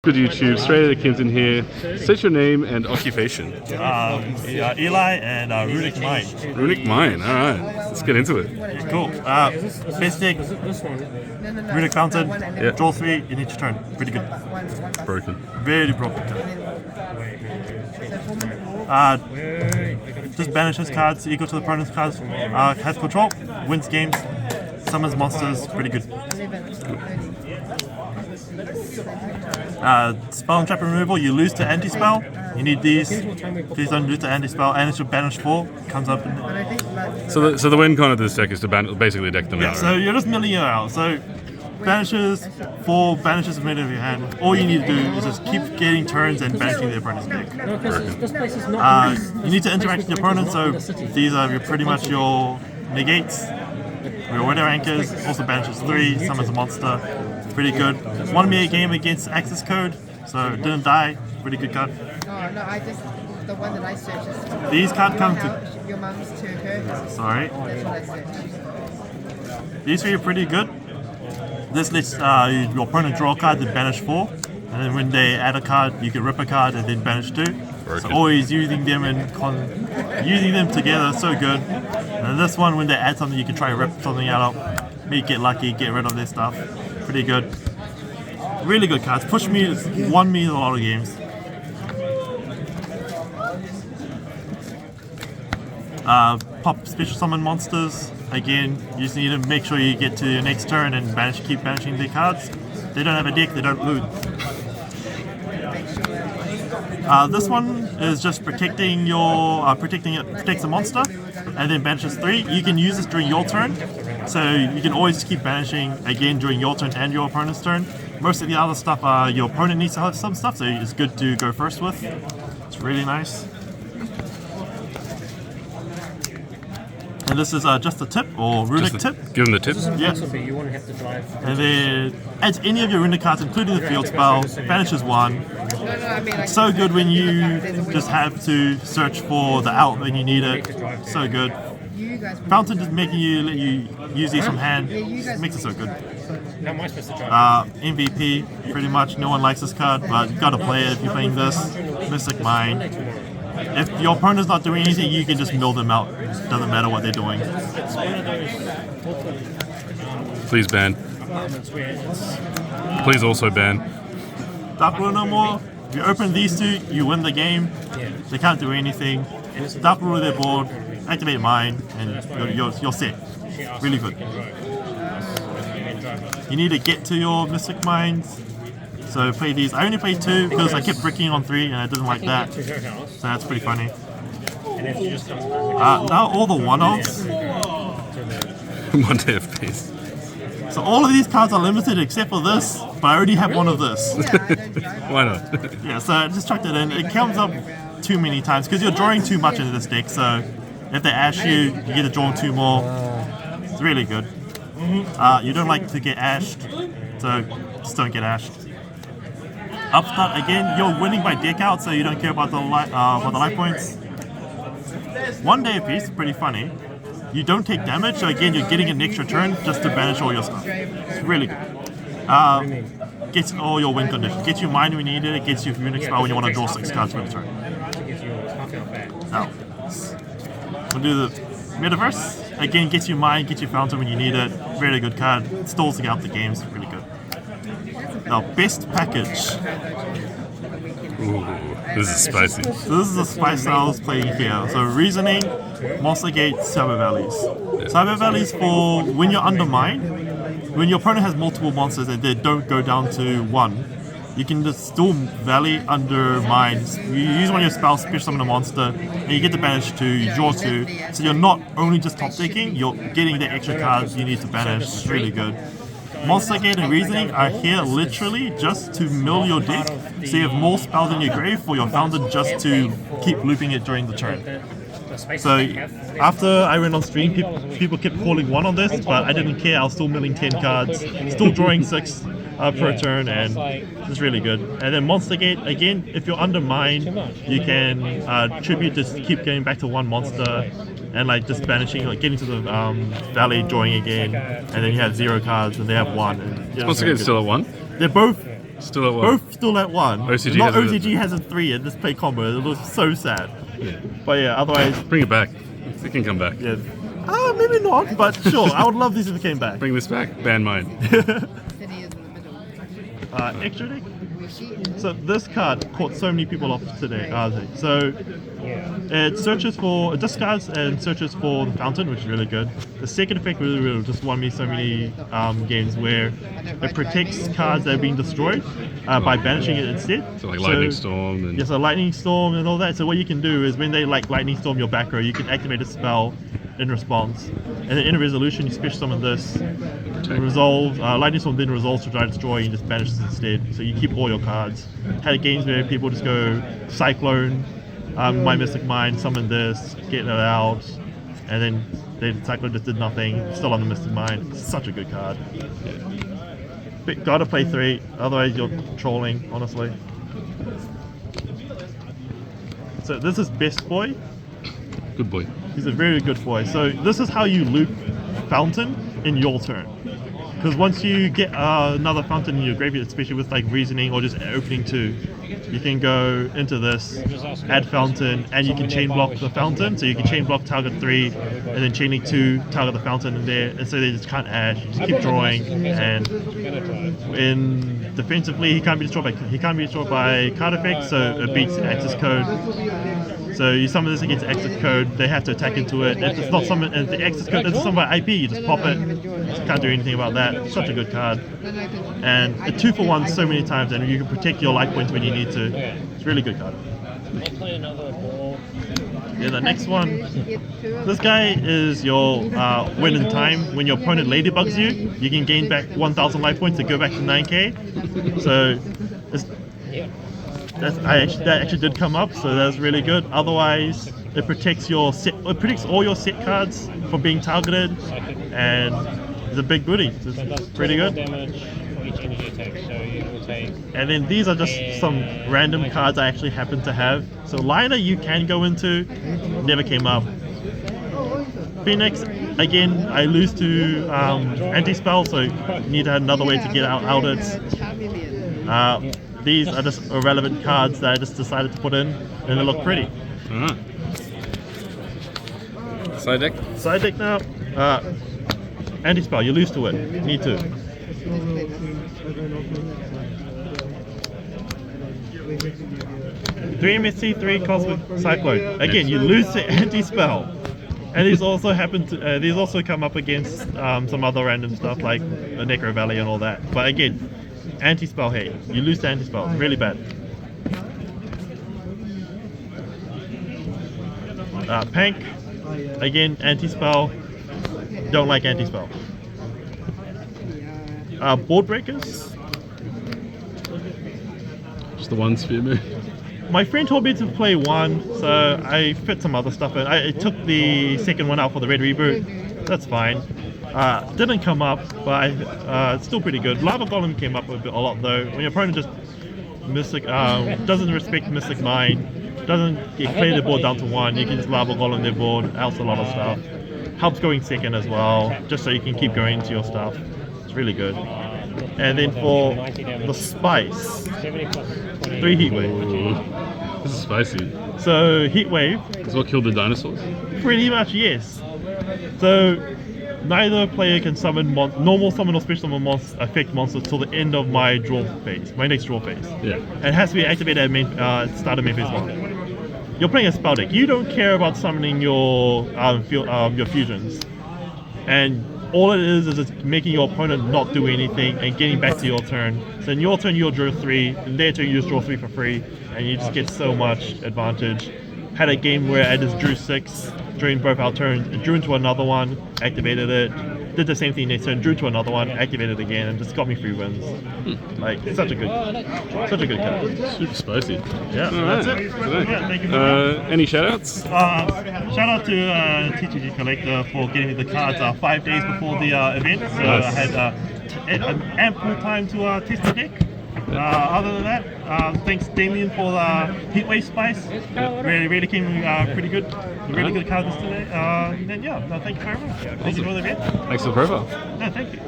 Good YouTube, straight out of Kimpton here. State your name and occupation. Eli and RUNICK Mine. RUNICK Mine, alright. Let's get into it. Cool. Best deck, RUNICK Fountain, draw 3 in each turn. Pretty good. Broken. Very broken. Just banishes cards equal to the opponent's cards. Has control, wins games, summons monsters. Pretty good. Spell and trap removal, you lose to anti-spell. You need these. Please don't lose to anti-spell, and it's your banish 4. Comes up. So the win con of this deck is to basically deck them out. So you're just milling it out. So banishes 4 banishes from out of your hand. All you need to do is just keep getting turns and banishing the opponent's deck. You need to interact with your opponent, so these are pretty much your negates. Your winner anchors, also banishes 3, summons a monster. Pretty good. Won me a game against Access Code, so didn't die. Pretty good card. Oh, no, I just, the one that I searched is... These can't come to... Your mum's to her. Sorry. That's what I searched. These 3 are pretty good. This lets your opponent draw a card, then banish 4. And then when they add a card, you can rip a card and then banish 2. So always using them using them together, so good. And this one, when they add something, you can try to rip something out of. Maybe get lucky, get rid of their stuff. Pretty good. Really good cards. Won me in a lot of games. Pop special summon monsters. Again, you just need to make sure you get to your next turn and keep banishing their cards. They don't have a deck, they don't loot. This one is just protecting your protects a monster, and then banishes 3. You can use this during your turn, so you can always keep banishing again during your turn and your opponent's turn. Most of the other stuff, your opponent needs to have some stuff, so it's good to go first with. It's really nice. And this is just a tip, or RUNICK tip. Give them the tip. Yeah. And then adds any of your RUNICK cards, including the field spell, banishes 1. It's so good when you just have to search for the out when you need it. So good. Fountain just let you use these from hand. Makes it so good. MVP, pretty much. No one likes this card, but you gotta play it if you're playing this. Mystic Mine. If your opponent's not doing anything, you can just mill them out. Doesn't matter what they're doing. Please ban. Please also ban. Dark Ruler no more. If you open these 2, you win the game. They can't do anything. Dark Ruler their board, activate mine, and you're set. Really good. You need to get to your Mystic Mines. So play these. I only played 2 because I kept bricking on 3 and I didn't like that. So that's pretty funny. Now all the 1-offs. 1 day of peace. So all of these cards are limited except for this, but I already have one of this. Why not? Yeah, so I just chucked it in. It comes up too many times because you're drawing too much into this deck, so if they ash you, you get to draw 2 more. It's really good. You don't like to get ashed, so just don't get ashed. Upstart, again, you're winning by deck out, so you don't care about the life points. 1 day apiece, pretty funny. You don't take damage, so again, you're getting an extra turn just to banish all your stuff. It's really good. Gets all your win conditions. Gets you mine when you need it, gets you RUNICK spell when you want to draw 6 cards for the turn. Now, we'll do the Metaverse. Again, gets you mine, gets you fountain when you need it. Really good card. Stalls out the games, really good. Now, best package. Ooh, this is spicy. So this is the spice that I was playing here. So Reasoning, Monster Gate, Cyber Valleys. Cyber Valleys for when you're under mine, when your opponent has multiple monsters and they don't go down to 1, you can just still Valley under mine. You use one of your spells, special summon a monster, and you get to banish 2, you draw 2. So you're not only just top decking, you're getting the extra cards you need to banish. It's really good. Monster Gate and Reasoning are here literally just to mill your deck, so you have more spells in your grave for your fountain just to keep looping it during the turn. So after I went on stream, people kept calling 1 on this, but I didn't care. I was still milling 10 cards, still drawing 6 per turn, and it's really good. And then Monster Gate, again, if you're under mine, you can tribute to keep getting back to 1 monster, and like just banishing, like getting to the valley, drawing again, and then you have 0 cards, and they have 1. And, Monster Gate's still at 1? They're both Still at 1. Both still at 1. OCG Not has it. OCG has a 3 in this play combo. It was so sad. But yeah, otherwise, Bring it back. It can come back. yeah. Maybe not, but sure. I would love this if it came back. Bring this back. Ban mine. Then he is in the middle. Extra deck. So this card caught so many people off today. So it searches for, it discards and searches for the fountain, which is really good. The second effect really just won me so many games where it protects cards that are being destroyed by banishing it instead. So like Lightning Storm and... Yes, a Lightning Storm and all that. So what you can do is when they like Lightning Storm your back row, you can activate a spell in response. And then in a resolution, you special summon this. Resolve, Lightning Storm then resolves to try to destroy and just banishes instead. So you keep all your cards. Had games where people just go Cyclone, my Mystic Mind, summon this, get it out, and then the Cyclone just did nothing, still on the Mystic Mind. Such a good card. But gotta play 3, otherwise you're trolling, honestly. So this is Best Boy. Good boy. He's a very good boy. So this is how you loop Fountain in your turn. Because once you get another Fountain in your graveyard, especially with like Reasoning or just opening 2, you can go into this, add Fountain, and you can chain block the Fountain. So you can chain block target 3, and then chain link 2, target the Fountain in there, and so they just can't ash. You just keep drawing, and in defensively he can't be destroyed by card effects, so it beats access code. So you summon this against access code, they have to attack into it. If it's not summoned, if the access code is summoned by IP, you just pop it. Can't do anything about that. Such a good card. And a 2-for-1 so many times, and you can protect your life points when you need to. It's a really good card. Yeah, the next one. This guy is your win in time. When your opponent ladybugs you, you can gain back 1,000 life points to go back to 9k. So that actually did come up, so that's really good. Otherwise, it protects your set. It protects all your set cards from being targeted, and it's a big booty. It's pretty good. And then these are just some random cards I actually happen to have. So Liner you can go into, never came up. Phoenix, again, I lose to anti-spell, so need to have another way to get out it. These are just irrelevant cards that I just decided to put in, and they look pretty. Side deck? Side deck now. Anti-spell, you lose to it. Need to. 3 MSC, 3 Cosmic Cyclone. Again, you lose to anti-spell. And these also happen to these also come up against some other random stuff like the Necro Valley and all that. But again, anti-spell hate. You lose to anti-spell. Really bad. Pank. Again, anti-spell. Don't like anti-spell. Board breakers. Just the one Sphere move. My friend told me to play 1, so I fit some other stuff in. I took the second one out for the Red Reboot. That's fine. Didn't come up, but it's still pretty good. Lava Golem came up a lot though. When your opponent just doesn't respect Mystic Mind, doesn't clear the board down to 1, you can just Lava Golem their board, helps a lot of stuff. Helps going second as well, just so you can keep going into your stuff. It's really good. And then for the spice, 3 Heat Wave. This is spicy. So Heat Wave. Is what killed the dinosaurs? Pretty much yes. So neither player can summon normal summon or special summon affect monsters till the end of my draw phase, my next draw phase. Yeah. And it has to be activated at start of main phase 1. You're playing a spell deck. You don't care about summoning your fusions, and all it is just making your opponent not do anything and getting back to your turn. So in your turn you'll draw 3, in their turn you just draw 3 for free, and you just get so much advantage. Had a game where I just drew 6 during both our turns, drew into another one, activated it, did the same thing next turn, drew to another one, activated it again, and just got me 3 wins. Like such a good card. Super spicy. Yeah, Alright. that's it. Yeah, thank you. Any shoutouts? Shout out to TTG Collector for getting me the cards 5 days before the event, so Nice. I had ample time to test the deck. Other than that, thanks Damien for the Heatwave Spice. Really came pretty good. Really good cards today. And yeah, no, thank you very much. Thank you for the event. Thanks for the profile. No, thank you.